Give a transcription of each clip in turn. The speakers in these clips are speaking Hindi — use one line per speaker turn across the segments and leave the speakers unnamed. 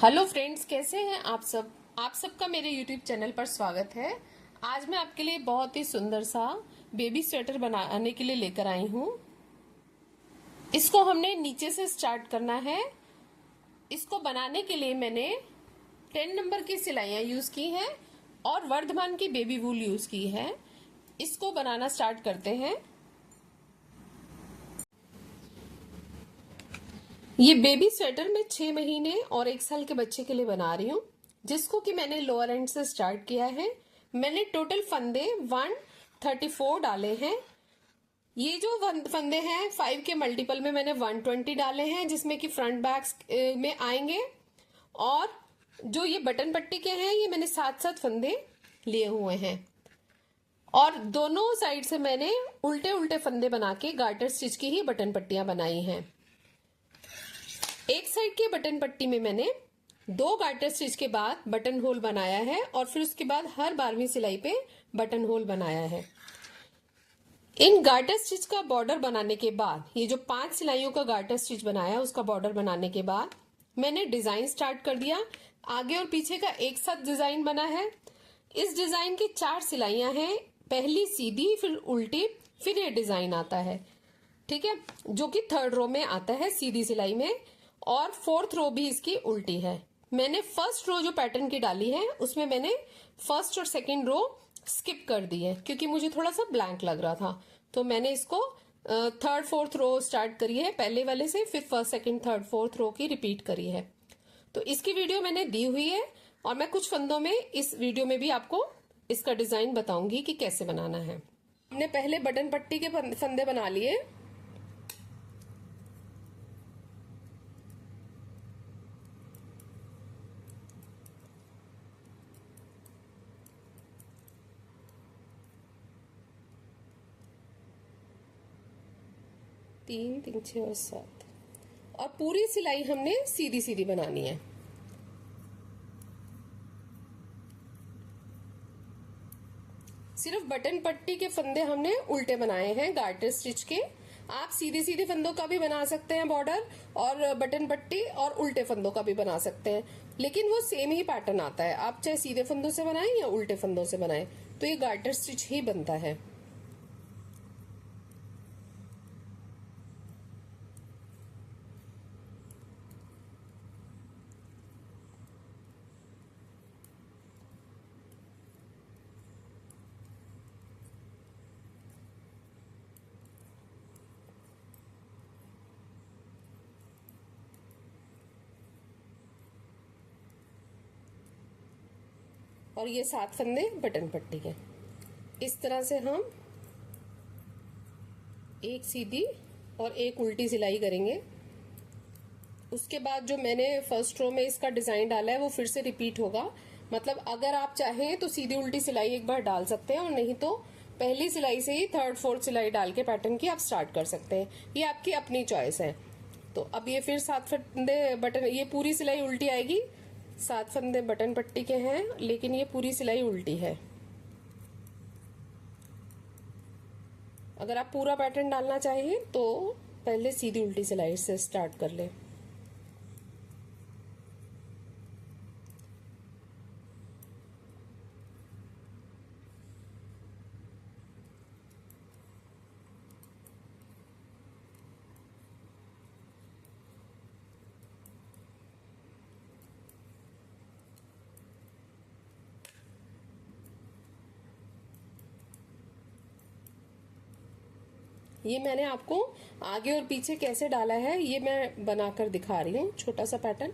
हेलो फ्रेंड्स, कैसे हैं आप सब। आप सबका मेरे यूट्यूब चैनल पर स्वागत है। आज मैं आपके लिए बहुत ही सुंदर सा बेबी स्वेटर बनाने के लिए लेकर आई हूँ। इसको हमने नीचे से स्टार्ट करना है। इसको बनाने के लिए मैंने 10 नंबर की सिलाइयाँ यूज की हैं और वर्धमान की बेबी वूल यूज की है। इसको बनाना स्टार्ट करते हैं। ये बेबी स्वेटर मैं 6 महीने और 1 साल के बच्चे के लिए बना रही हूँ, जिसको कि मैंने लोअर एंड से स्टार्ट किया है। मैंने टोटल फंदे 134 डाले हैं। ये जो फंदे हैं 5 के मल्टीपल में मैंने 120 डाले हैं, जिसमें कि फ्रंट बैक में आएंगे। और जो ये बटन पट्टी के हैं ये मैंने 7-7 फंदे लिए हुए हैं। और दोनों साइड से मैंने उल्टे उल्टे फंदे बना के गार्टर स्टिच की ही बटन पट्टियां बनाई हैं। एक साइड के बटन पट्टी में मैंने 2 गार्टर स्टिच के बाद बटन होल बनाया है और फिर उसके बाद हर 12वीं सिलाई पे बटन होल बनाया है। इन गार्टर स्टिच का बॉर्डर बनाने के बाद, ये जो 5 सिलाइयों का गार्टर स्टिच बनाया उसका बॉर्डर बनाने के बाद मैंने डिजाइन स्टार्ट कर दिया। आगे और पीछे का एक साथ डिजाइन बना है। इस डिजाइन की 4 सिलाइयां हैं, पहली सीधी, फिर उल्टी, फिर ये डिजाइन आता है, ठीक है, जो कि 3rd रो में आता है सीधी सिलाई में, और 4th रो भी इसकी उल्टी है। मैंने फर्स्ट रो जो पैटर्न की डाली है उसमें मैंने फर्स्ट और सेकंड रो स्किप कर दी है, क्योंकि मुझे थोड़ा सा ब्लैंक लग रहा था। तो मैंने इसको 3rd 4th रो स्टार्ट करी है पहले वाले से, फिर फर्स्ट सेकंड थर्ड 4th रो की रिपीट करी है। तो इसकी वीडियो मैंने दी हुई है और मैं कुछ फंदों में इस वीडियो में भी आपको इसका डिजाइन बताऊंगी कि कैसे बनाना है। हमने पहले बटन पट्टी के फंदे बना लिए। तीन, 3, 6 और 7, और पूरी सिलाई हमने सीधी सीधी बनानी है। सिर्फ बटन पट्टी के फंदे हमने उल्टे बनाए हैं गार्टर स्टिच के। आप सीधे सीधे फंदों का भी बना सकते हैं बॉर्डर, और बटन पट्टी और उल्टे फंदों का भी बना सकते हैं, लेकिन वो सेम ही पैटर्न आता है। आप चाहे सीधे फंदों से बनाएं या उल्टे फंदों से बनाएं, तो ये गार्टर स्टिच ही बनता है। और ये 7 फंदे बटन पट्टी के। इस तरह से हम एक सीधी और एक उल्टी सिलाई करेंगे। उसके बाद जो मैंने फर्स्ट रो में इसका डिजाइन डाला है वो फिर से रिपीट होगा। मतलब अगर आप चाहें तो सीधी उल्टी सिलाई एक बार डाल सकते हैं, और नहीं तो पहली सिलाई से ही 3rd 4th सिलाई डाल के पैटर्न की आप स्टार्ट कर सकते हैं। ये आपकी अपनी चॉइस है। तो अब ये फिर 7 फंदे बटन, ये पूरी सिलाई उल्टी आएगी। 7 फंदे बटन पट्टी के हैं, लेकिन ये पूरी सिलाई उल्टी है। अगर आप पूरा पैटर्न डालना चाहें तो पहले सीधी उल्टी सिलाई से स्टार्ट कर लें। ये मैंने आपको आगे और पीछे कैसे डाला है ये मैं बनाकर दिखा रही हूँ, छोटा सा पैटर्न।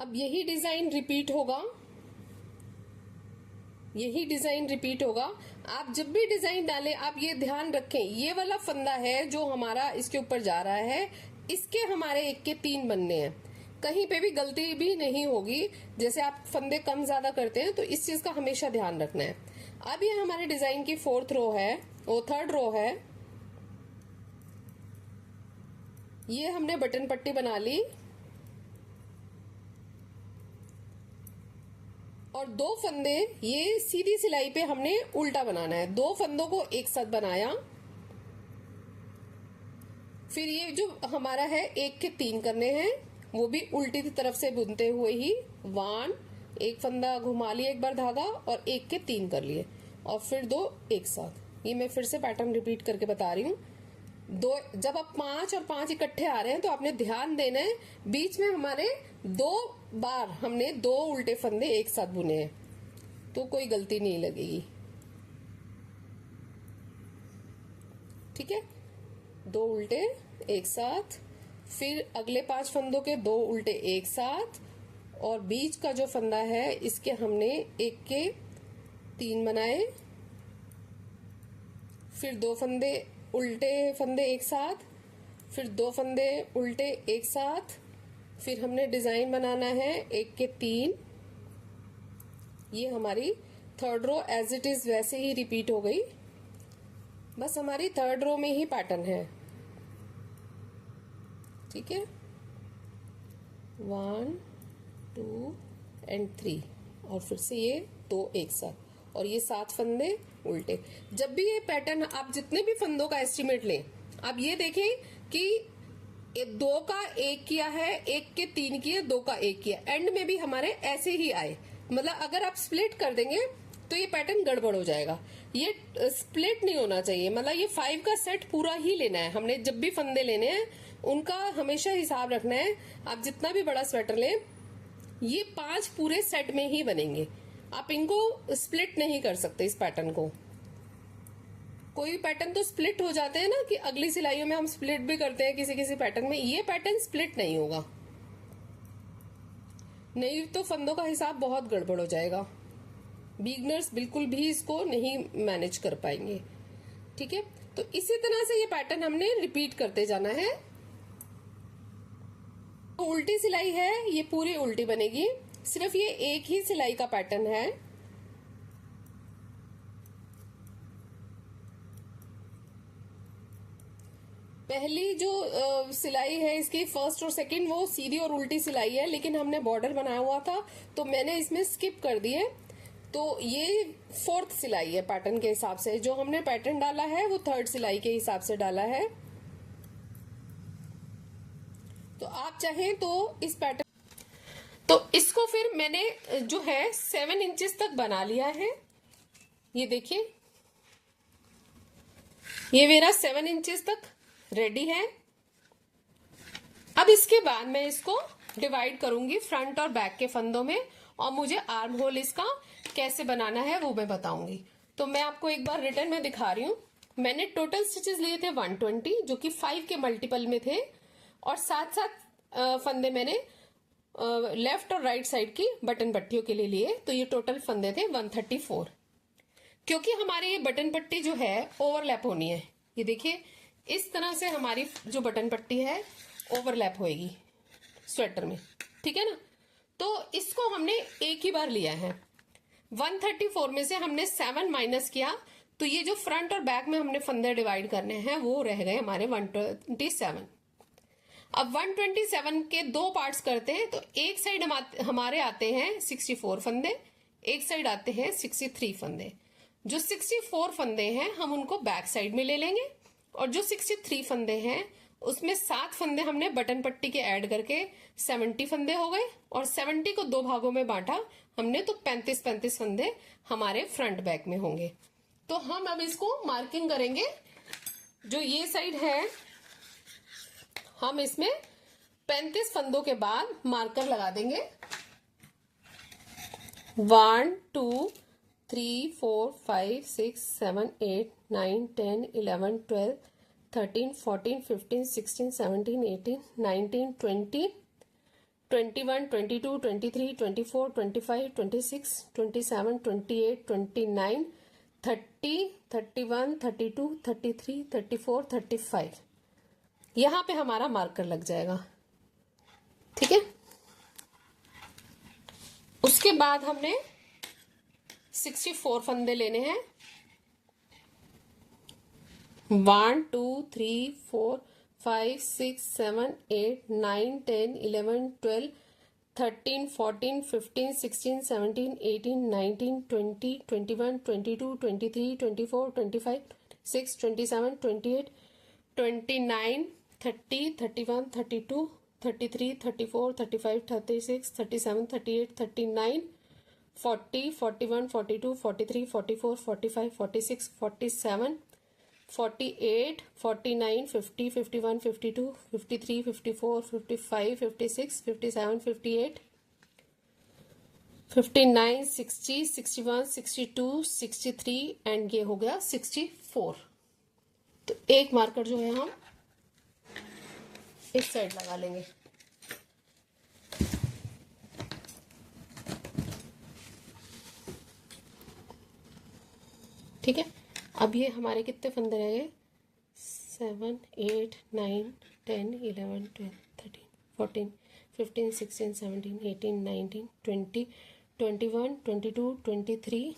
अब यही डिजाइन रिपीट होगा, यही डिजाइन रिपीट होगा। आप जब भी डिजाइन डालें आप ये ध्यान रखें, ये वाला फंदा है जो हमारा इसके ऊपर जा रहा है, इसके हमारे 1 के 3 बनने हैं। कहीं पे भी गलती भी नहीं होगी। जैसे आप फंदे कम ज्यादा करते हैं तो इस चीज का हमेशा ध्यान रखना है। अब ये हमारे डिजाइन की फोर्थ रो है, वो थर्ड रो है। ये हमने बटन पट्टी बना ली और दो फंदे ये सीधी सिलाई पे हमने उल्टा बनाना है। दो फंदों को एक साथ बनाया, फिर ये जो हमारा है 1 के 3 करने हैं, वो भी उल्टी की तरफ से बुनते हुए ही 1, एक फंदा घुमा लिया एक बार धागा और 1 के 3 कर लिए और फिर 2 एक साथ। ये मैं फिर से पैटर्न रिपीट करके बता रही हूँ। दो, जब आप 5 और 5 इकट्ठे आ रहे हैं तो आपने ध्यान देना है बीच में हमारे 2 बार हमने 2 उल्टे फंदे एक साथ बुने हैं, तो कोई गलती नहीं लगेगी। ठीक है, 2 उल्टे एक साथ, फिर अगले 5 फंदों के 2 उल्टे एक साथ और बीच का जो फंदा है इसके हमने 1 के 3 बनाए, फिर 2 फंदे उल्टे फंदे एक साथ, फिर 2 फंदे उल्टे एक साथ, फिर हमने डिजाइन बनाना है 1 के 3। ये हमारी third row as it is वैसे ही रिपीट हो गई, बस हमारी थर्ड रो में ही पैटर्न है। ठीक है, 1 2 एंड 3 और फिर से ये 2 एक साथ और ये 7 फंदे उल्टे। जब भी ये पैटर्न आप जितने भी फंदों का एस्टिमेट लें, आप ये देखें कि 2 का 1 किया है, 1 के 3 किए, 2 का 1 किया, एंड में भी हमारे ऐसे ही आए। मतलब अगर आप स्प्लिट कर देंगे तो ये पैटर्न गड़बड़ हो जाएगा। ये स्प्लिट नहीं होना चाहिए, मतलब ये 5 का सेट पूरा ही लेना है हमने। जब भी फंदे लेने हैं उनका हमेशा हिसाब रखना है। आप जितना भी बड़ा स्वेटर लें, ये 5 पूरे सेट में ही बनेंगे, आप इनको स्प्लिट नहीं कर सकते। इस पैटर्न को, कोई पैटर्न तो स्प्लिट हो जाते हैं ना कि अगली सिलाइयों में हम स्प्लिट भी करते हैं किसी किसी पैटर्न में, ये पैटर्न स्प्लिट नहीं होगा, नहीं तो फंदों का हिसाब बहुत गड़बड़ हो जाएगा। बिगनर्स बिल्कुल भी इसको नहीं मैनेज कर पाएंगे। ठीक है, तो इसी तरह से ये पैटर्न हमने रिपीट करते जाना है। तो उल्टी सिलाई है, ये पूरी उल्टी बनेगी, सिर्फ ये एक ही सिलाई का पैटर्न है। पहली जो सिलाई है इसकी फर्स्ट और सेकंड वो सीधी और उल्टी सिलाई है, लेकिन हमने बॉर्डर बनाया हुआ था तो मैंने इसमें स्किप कर दिए। तो ये 4th सिलाई है पैटर्न के हिसाब से। जो हमने पैटर्न डाला है वो 3rd सिलाई के हिसाब से डाला है। तो आप चाहें तो इस पैटर्न, तो इसको फिर मैंने जो है 7 इंचेस तक बना लिया है। ये देखिए, ये मेरा 7 इंचेस तक रेडी है। अब इसके बाद मैं इसको डिवाइड करूंगी फ्रंट और बैक के फंदों में, और मुझे आर्म होल इसका कैसे बनाना है वो मैं बताऊंगी। तो मैं आपको एक बार रिटर्न में दिखा रही हूँ। मैंने टोटल स्टिचेस लिए थे 120, जो कि 5 के मल्टीपल में थे, और साथ साथ फंदे मैंने लेफ्ट और राइट साइड की बटन पट्टियों के लिए लिए। तो ये टोटल फंदे थे 134। क्योंकि हमारी ये बटन पट्टी जो है ओवरलैप होनी है, ये देखिए इस तरह से हमारी जो बटन पट्टी है ओवरलैप होएगी स्वेटर में। ठीक है ना, तो इसको हमने एक ही बार लिया है। 134 में से हमने 7 माइनस किया, तो ये जो फ्रंट और बैक में हमने फंदे डिवाइड करने हैं वो रह गए हमारे 127। अब 127 के 2 पार्ट्स करते हैं। तो एक साइड हमारे आते हैं 64 फंदे, एक साइड आते हैं 63 फंदे। जो 64 फंदे हैं हम उनको बैक साइड में ले लेंगे, और जो 63 फंदे हैं उसमें 7 फंदे हमने बटन पट्टी के ऐड करके 70 फंदे हो गए, और 70 को 2 भागों में बांटा हमने, तो 35 फंदे हमारे फ्रंट बैक में होंगे। तो हम अब इसको मार्किंग करेंगे। जो ये साइड है हम इसमें 35 फंदों के बाद मार्कर लगा देंगे। 1 2 3 4 5 6 7 8 9 10 11 12 13 14 15 16 17 18 19 20 21 22 23 24 25 26 27 28 29 30 31 32 33 34 35, यहां पे हमारा मार्कर लग जाएगा। ठीक है, उसके बाद हमने 64 फंदे लेने हैं। 1 2 3 4 5 6 7 8 9 10 11 12 13 14 15 16 17 18 19 20 21 22 23 24 25 26 27 28 29 30 31 32 33 34 35 36 37 38 39 40 41 42 43 44 45 46 47 48 49 50 51 52 53 54 55 56 57 58 59 60 61 62 63 एंड ये हो गया 64। तो एक मार्कर जो है हम इस साइड लगा लेंगे। ठीक है, अब ये हमारे कितने फंदे रह गए? 7 8 9 10 11 12 13 14 15 16 17 18 19 20 21 22 23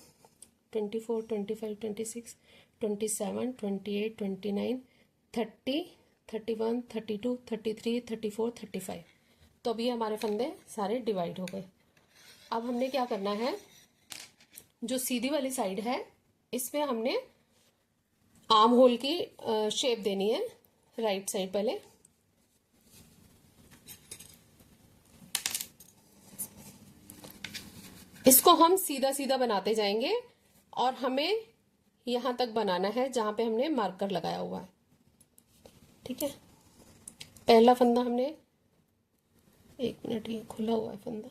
24 25 26 27 28 29 30 31 32 33 34 35। तो अभी हमारे फंदे सारे डिवाइड हो गए। अब हमने क्या करना है, जो सीधी वाली साइड है इसमें हमने आर्म होल की शेप देनी है। राइट साइड पहले इसको हम सीधा सीधा बनाते जाएंगे और हमें यहां तक बनाना है जहां पे हमने मार्कर लगाया हुआ है। ठीक है, पहला फंदा हमने, एक मिनट, ये खुला हुआ है फंदा।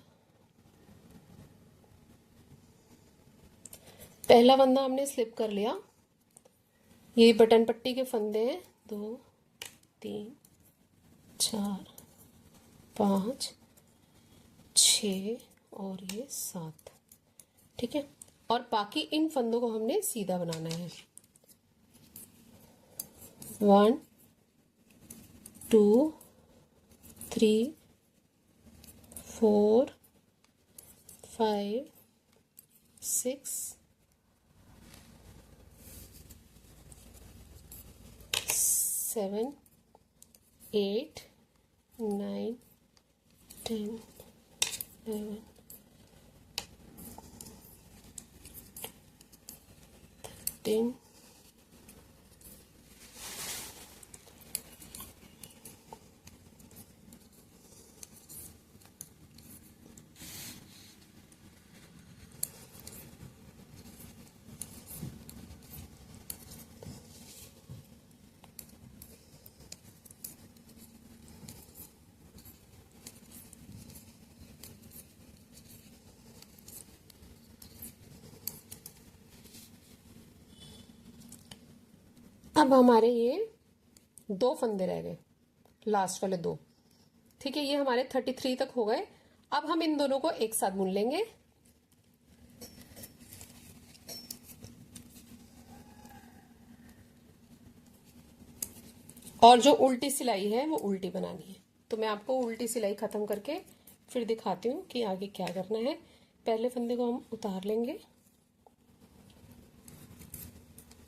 पहला फंदा हमने स्लिप कर लिया। ये बटन पट्टी के फंदे हैं 2 3 4 5 6 और ये 7। ठीक है, और बाकी इन फंदों को हमने सीधा बनाना है। 1 2 3 4 5 6 7 8 9 10 11 13 अब हमारे ये 2 फंदे रह गए, लास्ट वाले 2। ठीक है, ये हमारे 33 तक हो गए। अब हम इन दोनों को एक साथ बुन लेंगे। और जो उल्टी सिलाई है वो उल्टी बनानी है। तो मैं आपको उल्टी सिलाई खत्म करके फिर दिखाती हूँ कि आगे क्या करना है। पहले फंदे को हम उतार लेंगे,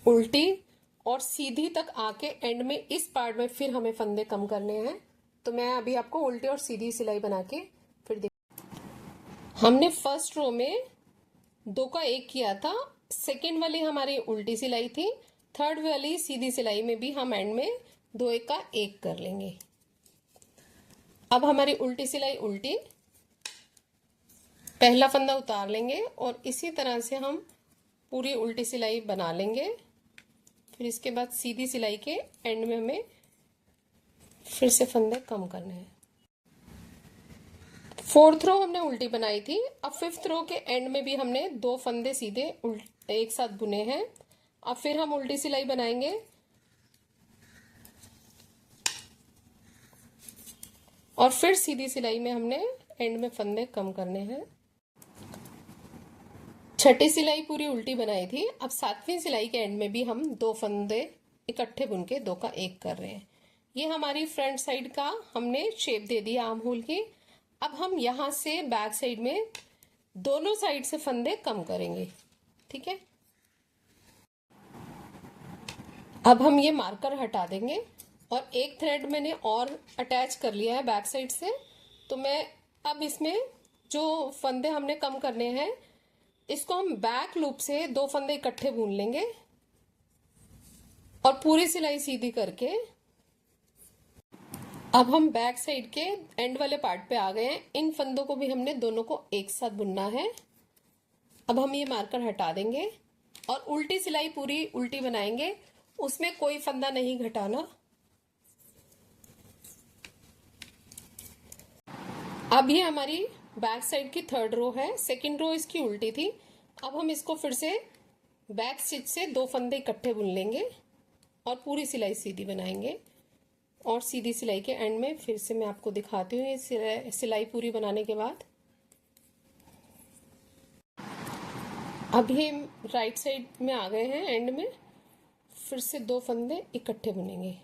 उल्टी और सीधी तक आके एंड में इस पार्ट में फिर हमें फंदे कम करने हैं। तो मैं अभी आपको उल्टी और सीधी सिलाई बना के फिर हमने फर्स्ट रो में 2 का 1 किया था, सेकेंड वाली हमारी उल्टी सिलाई थी, थर्ड वाली सीधी सिलाई में भी हम एंड में 2 1 का 1 कर लेंगे। अब हमारी उल्टी सिलाई उल्टी, पहला फंदा उतार लेंगे और इसी तरह से हम पूरी उल्टी सिलाई बना लेंगे। फिर इसके बाद सीधी सिलाई के एंड में हमें फिर से फंदे कम करने हैं। 4th रो हमने उल्टी बनाई थी। अब 5th रो के एंड में भी हमने 2 फंदे सीधे एक साथ बुने हैं। अब फिर हम उल्टी सिलाई बनाएंगे और फिर सीधी सिलाई में हमने एंड में फंदे कम करने हैं। छठी सिलाई पूरी उल्टी बनाई थी। अब 7वीं सिलाई के एंड में भी हम 2 फंदे इकट्ठे बुन के 2 का 1 कर रहे हैं। ये हमारी फ्रंट साइड का हमने शेप दे दिया आर्म होल की। अब हम यहां से बैक साइड में दोनों साइड से फंदे कम करेंगे। ठीक है। अब हम ये मार्कर हटा देंगे और एक थ्रेड मैंने और अटैच कर लिया है बैक साइड से। तो मैं अब इसमें जो फंदे हमने कम करने हैं इसको हम बैक लूप से 2 फंदे इकट्ठे बुन लेंगे और पूरी सिलाई सीधी करके अब हम बैक साइड के एंड वाले पार्ट पे आ गए हैं। इन फंदों को भी हमने दोनों को एक साथ बुनना है। अब हम ये मार्कर हटा देंगे और उल्टी सिलाई पूरी उल्टी बनाएंगे, उसमें कोई फंदा नहीं घटाना। अब ये हमारी बैक साइड की 3rd रो है, 2nd रो इसकी उल्टी थी। अब हम इसको फिर से बैक स्टिच से 2 फंदे इकट्ठे बुन लेंगे और पूरी सिलाई सीधी बनाएंगे। और सीधी सिलाई के एंड में फिर से मैं आपको दिखाती हूँ ये सिलाई पूरी बनाने के बाद। अब ये राइट साइड में आ गए हैं एंड में, फिर से 2 फंदे इकट्ठे बुनेंगे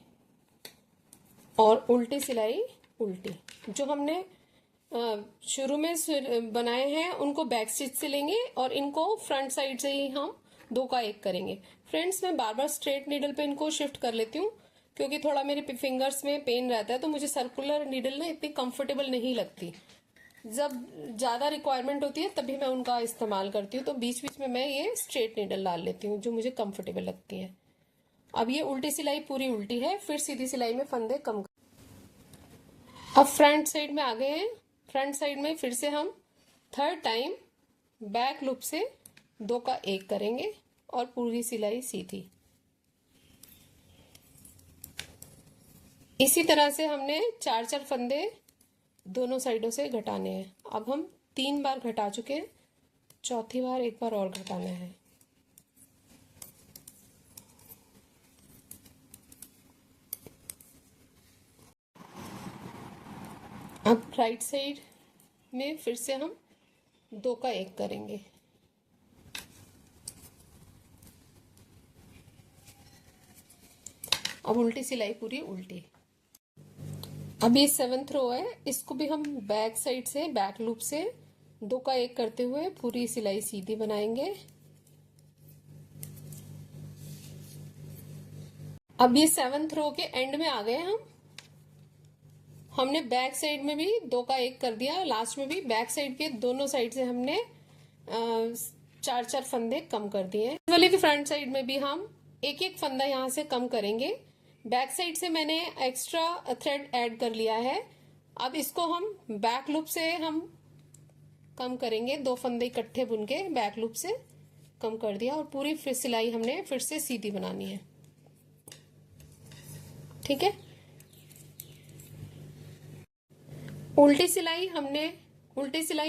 और उल्टी सिलाई उल्टी। जो हमने शुरू में बनाए हैं उनको बैक स्टिच से लेंगे और इनको फ्रंट साइड से ही हम 2 का 1 करेंगे। फ्रेंड्स, मैं बार बार स्ट्रेट नीडल पे इनको शिफ्ट कर लेती हूँ क्योंकि थोड़ा मेरे फिंगर्स में पेन रहता है, तो मुझे सर्कुलर नीडल ना इतनी कंफर्टेबल नहीं लगती। जब ज्यादा रिक्वायरमेंट होती है तभी मैं उनका इस्तेमाल करती हूँ, तो बीच बीच में मैं ये स्ट्रेट नीडल डाल लेती हूँ जो मुझे कंफर्टेबल लगती है। अब ये उल्टी सिलाई पूरी उल्टी है, फिर सीधी सिलाई में फंदे कम। अब फ्रंट साइड में आ गए हैं। फ्रंट साइड में फिर से हम 3rd टाइम बैक लूप से 2 का 1 करेंगे और पूरी सिलाई सीधी। इसी तरह से हमने 4-4 फंदे दोनों साइडों से घटाने हैं। अब हम 3 बार घटा चुके हैं, चौथी बार एक बार और घटाना है। अब राइट साइड में फिर से हम 2 का 1 करेंगे। अब उल्टी सिलाई पूरी उल्टी। अब ये 7th रो है, इसको भी हम बैक साइड से बैक लूप से 2 का 1 करते हुए पूरी सिलाई सीधी बनाएंगे। अब ये 7th रो के एंड में आ गए हमने बैक साइड में भी 2 का 1 कर दिया, लास्ट में भी बैक साइड के दोनों साइड से हमने 4-4 फंदे कम कर दिए। इस वाले की फ्रंट साइड में भी हम एक एक फंदा यहाँ से कम करेंगे। बैक साइड से मैंने एक्स्ट्रा थ्रेड ऐड कर लिया है। अब इसको हम बैक लूप से हम कम करेंगे, 2 फंदे इकट्ठे बुन के बैक लूप से कम कर दिया और पूरी फिर सिलाई हमने फिर से सीधी बनानी है। ठीक है। उल्टी सिलाई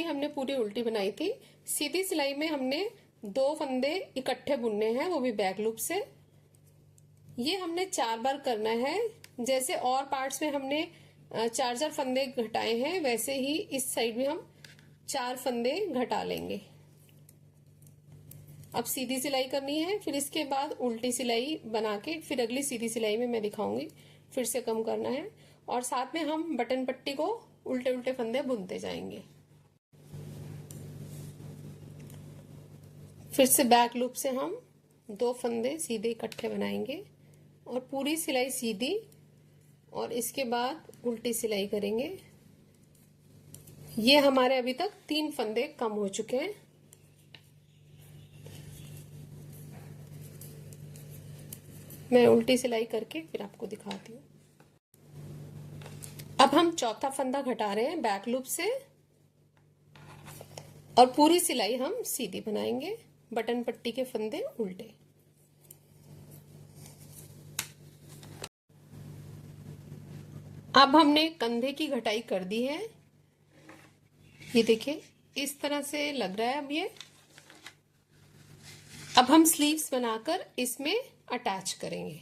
हमने पूरी उल्टी बनाई थी। सीधी सिलाई में हमने 2 फंदे इकट्ठे बुनने हैं, वो भी बैक लूप से। ये हमने 4 बार करना है। जैसे और पार्ट्स में हमने 4-4 फंदे घटाए हैं, वैसे ही इस साइड में हम 4 फंदे घटा लेंगे। अब सीधी सिलाई करनी है, फिर इसके बाद उल्टी सिलाई बना के फिर अगली सीधी सिलाई में मैं दिखाऊंगी फिर से कम करना है। और साथ में हम बटन पट्टी को उल्टे उल्टे फंदे बुनते जाएंगे। फिर से बैक लूप से हम 2 फंदे सीधे इकट्ठे बनाएंगे और पूरी सिलाई सीधी, और इसके बाद उल्टी सिलाई करेंगे। ये हमारे अभी तक 3 फंदे कम हो चुके हैं। मैं उल्टी सिलाई करके फिर आपको दिखाती हूँ। अब हम चौथा फंदा घटा रहे हैं बैक लूप से और पूरी सिलाई हम सीधी बनाएंगे, बटन पट्टी के फंदे उल्टे। अब हमने कंधे की घटाई कर दी है, ये देखिए इस तरह से लग रहा है अब ये। अब हम स्लीव्स बनाकर इसमें अटैच करेंगे।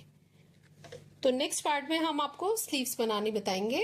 तो नेक्स्ट पार्ट में हम आपको स्लीव्स बनानी बताएंगे।